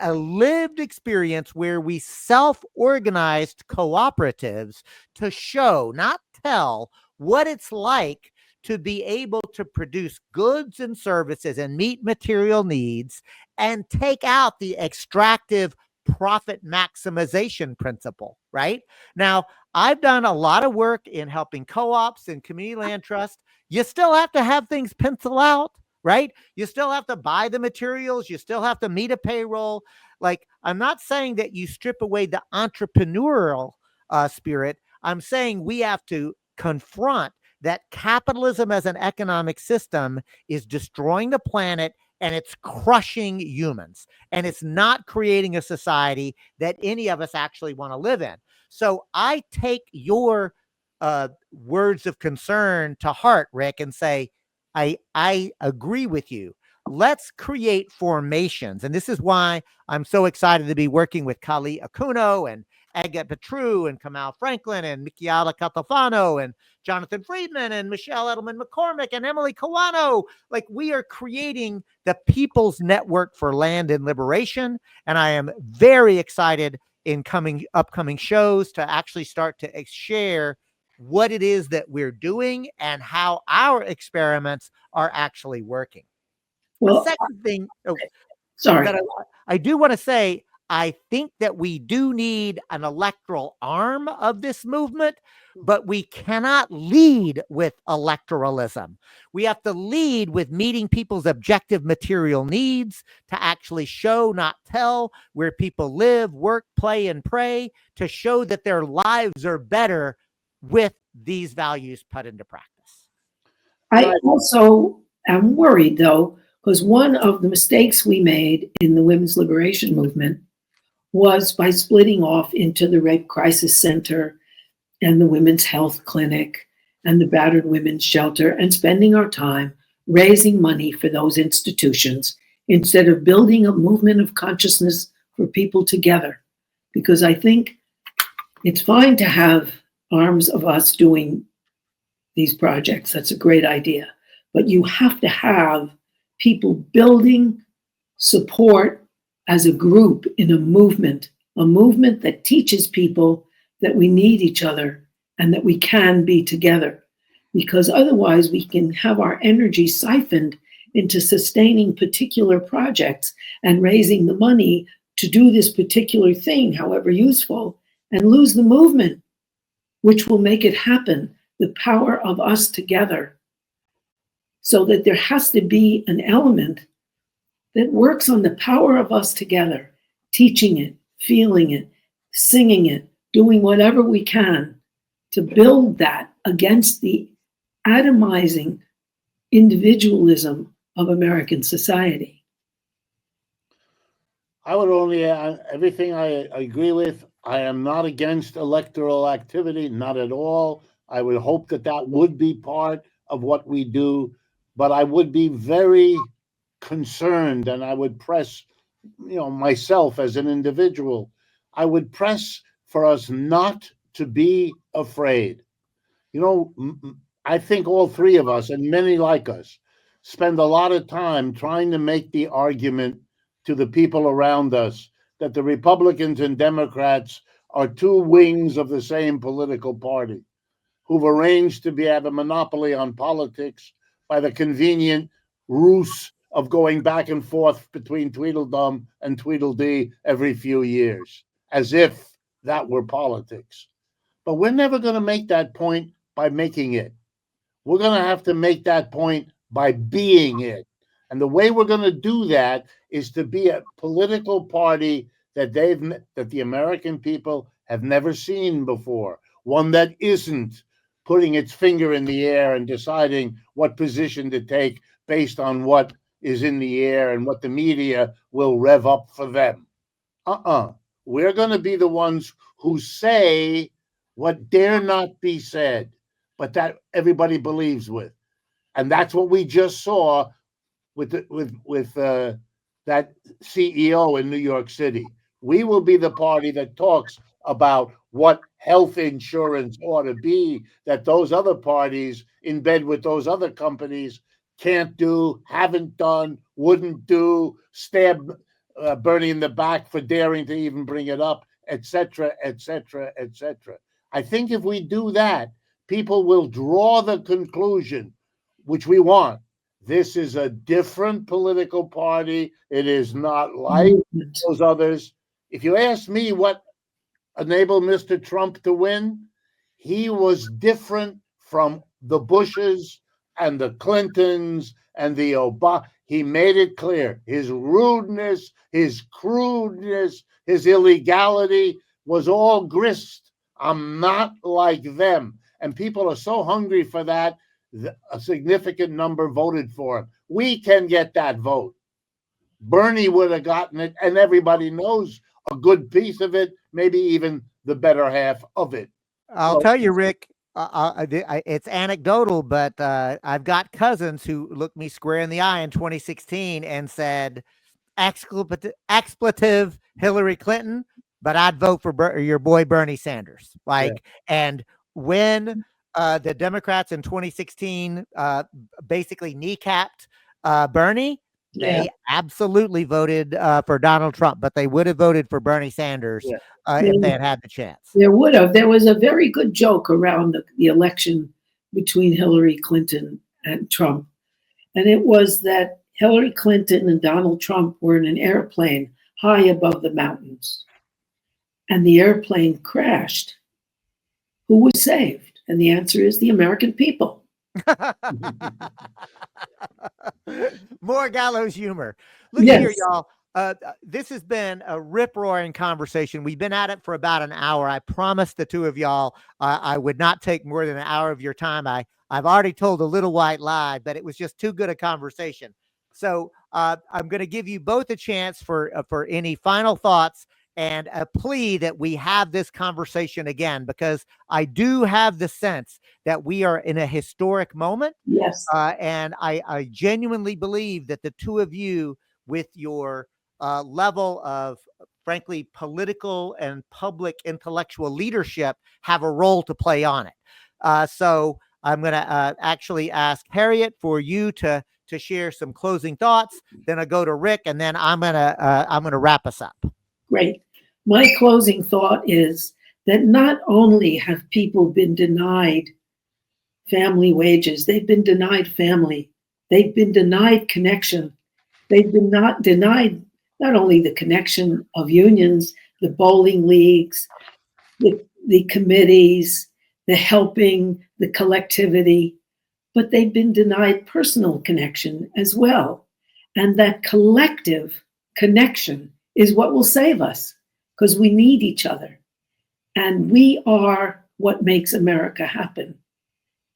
a lived experience where we self-organized cooperatives to show, not tell, what it's like to be able to produce goods and services and meet material needs and take out the extractive profit maximization principle, right? Now, I've done a lot of work in helping co-ops and community land trust. You still have to have things pencil out, right? You still have to buy the materials. You still have to meet a payroll. Like, I'm not saying that you strip away the entrepreneurial spirit. I'm saying we have to confront that capitalism as an economic system is destroying the planet and it's crushing humans. And it's not creating a society that any of us actually want to live in. So I take your words of concern to heart, Rick, and say, I agree with you. Let's create formations. And this is why I'm so excited to be working with Kali Akuno and Agate Petru and Kamal Franklin and Michiala Catalfano and Jonathan Friedman and Michelle Edelman McCormick and Emily Kawano. Like, we are creating the People's Network for Land and Liberation. And I am very excited in upcoming shows to actually start to share what it is that we're doing and how our experiments are actually working. Well, the second thing, sorry, that I do want to say, I think that we do need an electoral arm of this movement, but we cannot lead with electoralism. We have to lead with meeting people's objective material needs to actually show, not tell, where people live, work, play, and pray, to show that their lives are better with these values put into practice. I also am worried, though, because one of the mistakes we made in the women's liberation movement was by splitting off into the Rape Crisis Center and the Women's Health Clinic and the Battered Women's Shelter, and spending our time raising money for those institutions instead of building a movement of consciousness for people together. Because I think it's fine to have arms of us doing these projects. That's a great idea. But you have to have people building support as a group in a movement that teaches people that we need each other and that we can be together. Because otherwise we can have our energy siphoned into sustaining particular projects and raising the money to do this particular thing, however useful, and lose the movement, which will make it happen, the power of us together. So that there has to be an element that works on the power of us together, teaching it, feeling it, singing it, doing whatever we can to build that against the atomizing individualism of American society. I would only add everything I agree with. I am not against electoral activity, not at all. I would hope that that would be part of what we do, but I would be very concerned, and I would press, myself as an individual, I would press for us not to be afraid. I think all three of us, and many like us, spend a lot of time trying to make the argument to the people around us that the Republicans and Democrats are two wings of the same political party who've arranged to have a monopoly on politics by the convenient ruse of going back and forth between Tweedledum and Tweedledee every few years, as if that were politics. But we're never going to make that point by making it. We're going to have to make that point by being it. And the way we're going to do that is to be a political party that the American people have never seen before, one that isn't putting its finger in the air and deciding what position to take based on what is in the air and what the media will rev up for them. We're going to be the ones who say what dare not be said, but that everybody believes with. And that's what we just saw with that CEO in New York City. We will be the party that talks about what health insurance ought to be that those other parties in bed with those other companies can't do, haven't done, wouldn't do, stab Bernie in the back for daring to even bring it up, etc., etc., etc. I think if we do that, people will draw the conclusion, which we want. This is a different political party. It is not like those others. If you ask me what enabled Mr. Trump to win, he was different from the Bushes and the Clintons and the Obama. He made it clear his rudeness, his crudeness, his illegality was all grist. I'm not like them. And people are so hungry for that, a significant number voted for him. We can get that vote. Bernie would have gotten it, and everybody knows a good piece of it, maybe even the better half of it. I'll tell you, Rick, it's anecdotal, but I've got cousins who looked me square in the eye in 2016 and said, expletive Hillary Clinton, but I'd vote for your boy Bernie Sanders. And when the Democrats in 2016 basically kneecapped Bernie, they absolutely voted for Donald Trump, but they would have voted for Bernie Sanders if they had had the chance. There would have. There was a very good joke around the election between Hillary Clinton and Trump. And it was that Hillary Clinton and Donald Trump were in an airplane high above the mountains. And the airplane crashed. Who was saved? And the answer is the American people. More gallows humor. Look here, y'all. This has been a rip-roaring conversation. We've been at it for about an hour. I promised the two of y'all I would not take more than an hour of your time. I've already told a little white lie, but it was just too good a conversation. So I'm going to give you both a chance for any final thoughts and a plea that we have this conversation again, because I do have the sense that we are in a historic moment. Yes. And I genuinely believe that the two of you, with your level of, frankly, political and public intellectual leadership, have a role to play on it. So I'm going to actually ask Harriet for you to share some closing thoughts. Then I go to Rick, and then I'm gonna wrap us up. Great. My closing thought is that not only have people been denied family wages, they've been denied family, they've been denied connection, they've been denied not only the connection of unions, the bowling leagues, the committees, the helping, the collectivity, but they've been denied personal connection as well. And that collective connection is what will save us, because we need each other. And we are what makes America happen.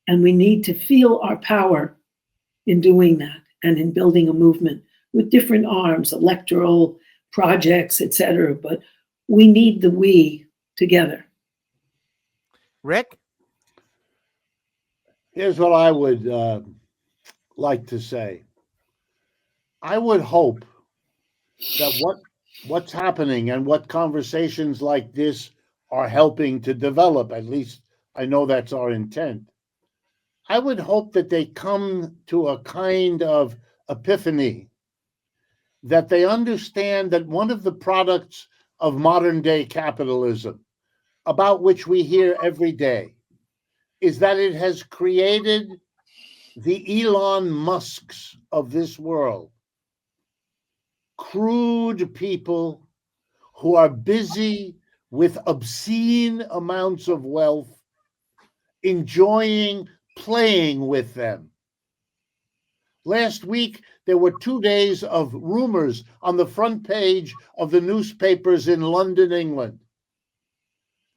And we need to feel our power in doing that and in building a movement with different arms, electoral projects, etc. But we need the we together. Rick? Here's what I would like to say. I would hope that what's happening and what conversations like this are helping to develop, at least I know that's our intent. I would hope that they come to a kind of epiphany, that they understand that one of the products of modern day capitalism, about which we hear every day, is that it has created the Elon Musks of this world, crude people who are busy with obscene amounts of wealth, enjoying playing with them. Last week, there were 2 days of rumors on the front page of the newspapers in London, England.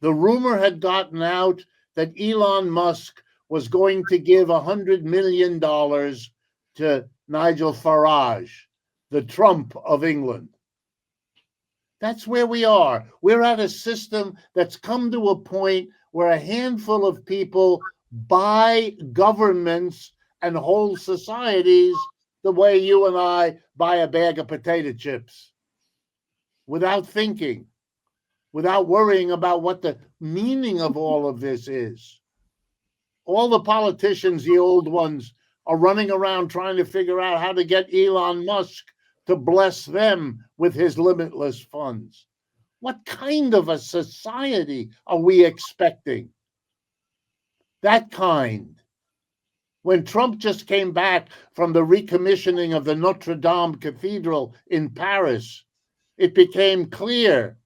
The rumor had gotten out that Elon Musk was going to give $100 million to Nigel Farage, the Trump of England. That's where we are. We're at a system that's come to a point where a handful of people buy governments and whole societies the way you and I buy a bag of potato chips, without thinking, without worrying about what the meaning of all of this is. All the politicians, the old ones, are running around trying to figure out how to get Elon Musk to bless them with his limitless funds. What kind of a society are we expecting? That kind. When Trump just came back from the recommissioning of the Notre Dame Cathedral in Paris, it became clear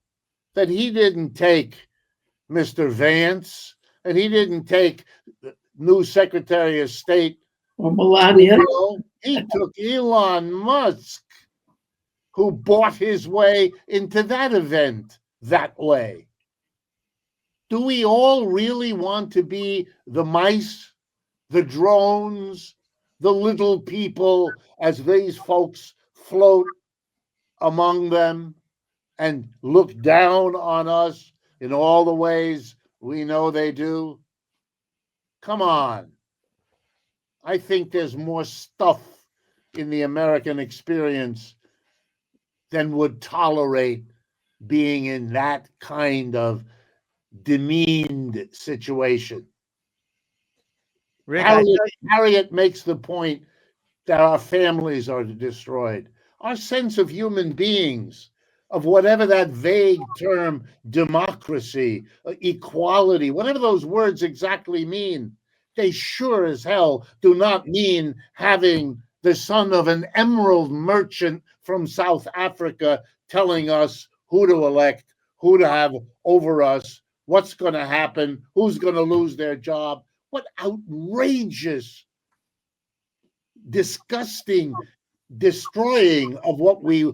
that he didn't take Mr. Vance, and he didn't take the new Secretary of State Or Melania. Rubio. He took Elon Musk, who bought his way into that event that way. Do we all really want to be the mice, the drones, the little people, as these folks float among them and look down on us in all the ways we know they do? Come on. I think there's more stuff in the American experience than would tolerate being in that kind of demeaned situation. Rick, Harriet makes the point that our families are destroyed. Our sense of human beings, of whatever that vague term, democracy, equality, whatever those words exactly mean, they sure as hell do not mean having the son of an emerald merchant from South Africa telling us who to elect, who to have over us, what's going to happen, who's going to lose their job. What outrageous, disgusting destroying of what we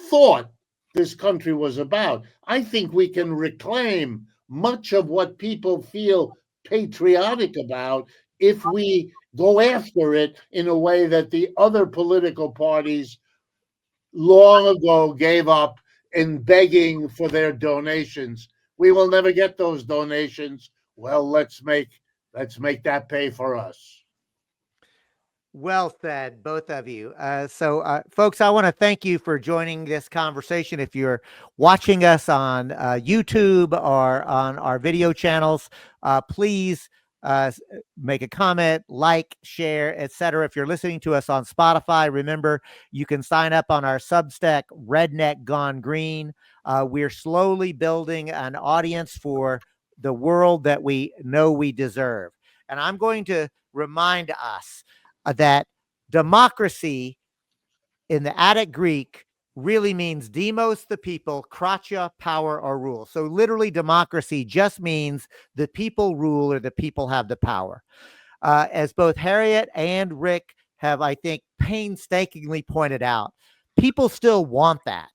thought this country was about. I think we can reclaim much of what people feel patriotic about if we go after it in a way that the other political parties long ago gave up in begging for their donations. We will never get those donations. Well, let's make that pay for us. Well said, both of you. Folks, I want to thank you for joining this conversation. If you're watching us on YouTube or on our video channels, please make a comment, like, share, etc. If you're listening to us on Spotify, remember you can sign up on our Substack, Redneck Gone Green. We're slowly building an audience for the world that we know we deserve. And I'm going to remind us that democracy in the Attic Greek really means demos, the people, kratia, power or rule. So literally democracy just means the people rule or the people have the power. As both Harriet and Rick have, I think, painstakingly pointed out, people still want that.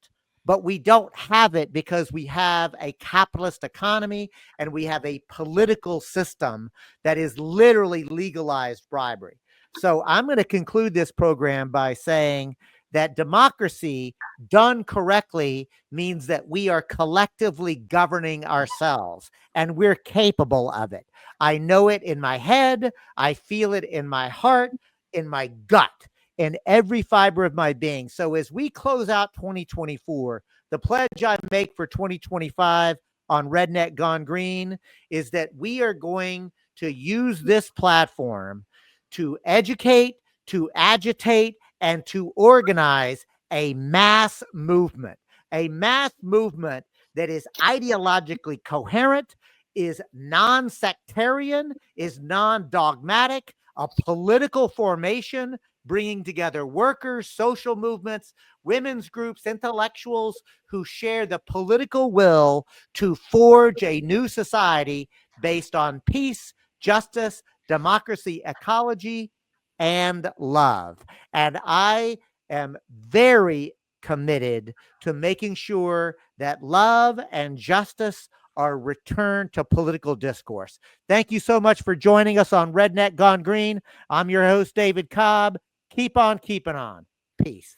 But we don't have it because we have a capitalist economy and we have a political system that is literally legalized bribery. So I'm going to conclude this program by saying that democracy done correctly means that we are collectively governing ourselves and we're capable of it. I know it in my head. I feel it in my heart, in my gut, in every fiber of my being. So as we close out 2024, the pledge I make for 2025 on Redneck Gone Green is that we are going to use this platform to educate, to agitate, and to organize a mass movement that is ideologically coherent, is non-sectarian, is non-dogmatic, a political formation bringing together workers, social movements, women's groups, intellectuals who share the political will to forge a new society based on peace, justice, democracy, ecology, and love. And I am very committed to making sure that love and justice are returned to political discourse. Thank you so much for joining us on Redneck Gone Green. I'm your host, David Cobb. Keep on keeping on. Peace.